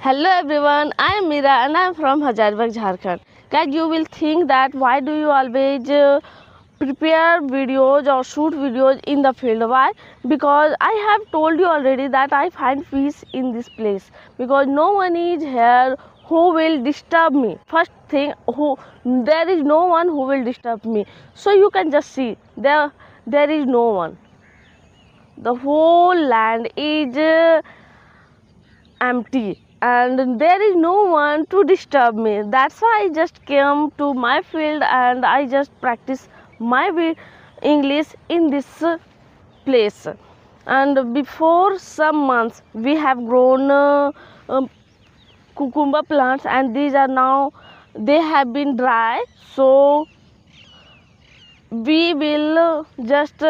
Hello everyone, I am Mira and I am from Hazaribagh, Jharkhand. Guys, you will think that why do you always prepare videos or shoot videos in the field? Why? Because I have told you already that I find peace in this place because no one is here who will disturb me. First thing, there is no one who will disturb me. So you can just see there is no one. The whole land is empty and there is no one to disturb me. That's why I just came to my field and I just practice my English in this place. And before some months we have grown cucumber plants, and these are now they have been dry, so we will just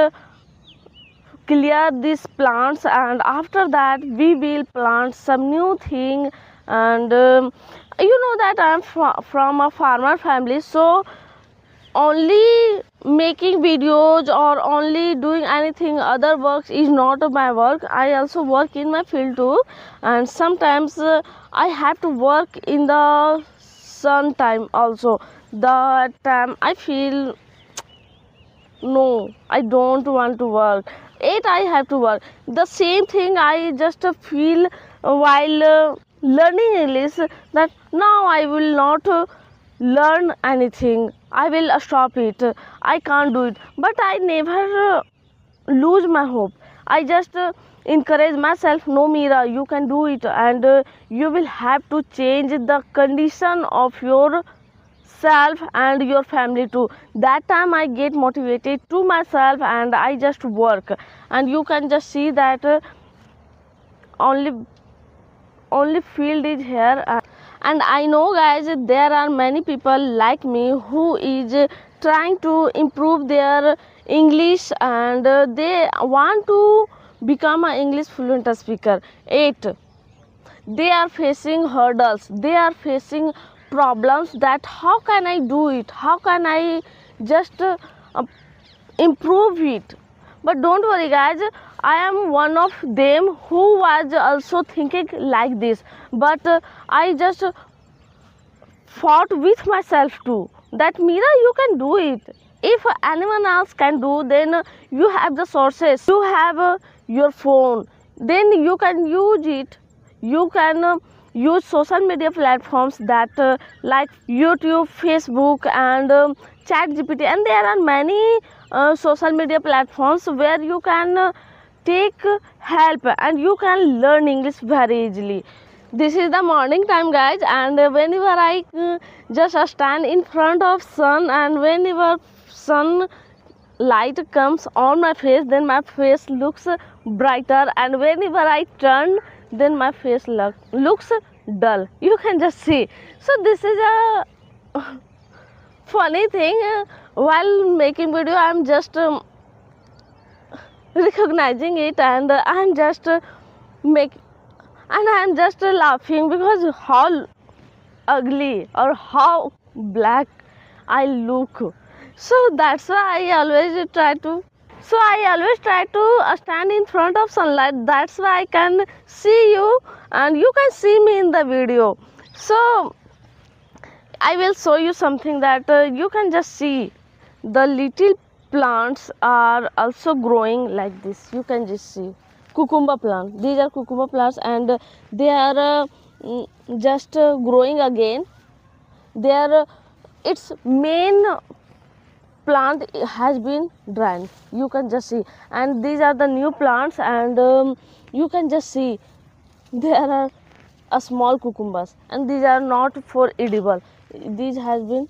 clear these plants, and after that we will plant some new thing. And you know that I am from a farmer family, so only making videos or only doing anything other works is not my work. I also work in my field too, and sometimes I have to work in the sun time also. That time I feel no, I don't want to work. Yet I have to work. The same thing I just feel while learning English, that now I will not learn anything. I will stop it. I can't do it. But I never lose my hope. I just encourage myself. No, Mira, you can do it, and you will have to change the condition of your self and your family too. That time I get motivated to myself and I just work, and you can just see that only field is here. And I know guys, there are many people like me who is trying to improve their English, and they want to become an English fluent speaker. They are facing hurdles, they are facing problems, that how can I do it, how can I just improve it. But don't worry guys, I am one of them who was also thinking like this, but I just fought with myself too, that Mira, you can do it. If anyone else can do, then you have the sources, you have your phone, then you can use it. You can use social media platforms that like YouTube, Facebook, and ChatGPT, and there are many social media platforms where you can take help and you can learn English very easily. This is the morning time guys, and whenever I just stand in front of sun, and whenever sun light comes on my face, then my face looks brighter, and whenever I turn, then my face looks dull. You can just see. So this is a funny thing. While making video, I'm just recognizing it, and I'm just I'm just laughing because how ugly or how black I look. So that's why I always try to stand in front of sunlight. That's why I can see you and you can see me in the video. So I will show you something that you can just see. The little plants are also growing like this. You can just see cucumber plant. These are cucumber plants, and they are just growing again. They are its main plant has been dried. You can just see, and these are the new plants, and you can just see there are a small cucumbers, and these are not for edible. These has been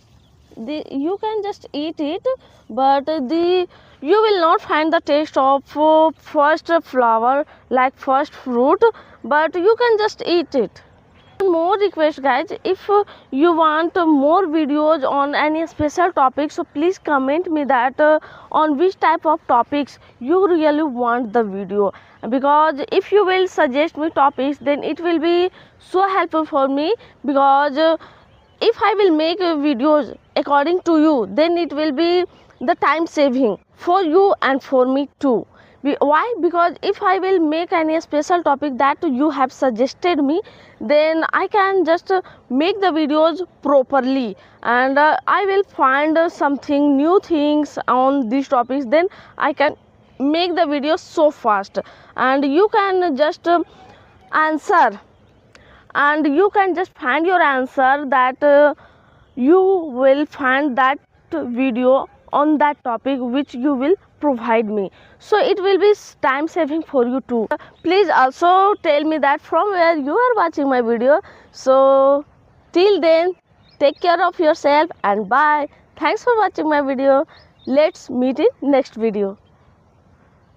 you can just eat it, but you will not find the taste of first flower, like first fruit, but you can just eat it. More request guys, if you want more videos on any special topic, so please comment me that on which type of topics you really want the video, because if you will suggest me topics, then it will be so helpful for me, because if I will make videos according to you, then it will be the time saving for you and for me too, Why? Because if I will make any special topic that you have suggested me, then I can just make the videos properly, and I will find something new things on these topics, then I can make the video so fast, and you can just answer, and you can just find your answer that you will find that video on that topic which you will provide me, so it will be time saving for you too. Please also tell me that from where you are watching my video. So till then, take care of yourself and bye. Thanks for watching my video. Let's meet in next video.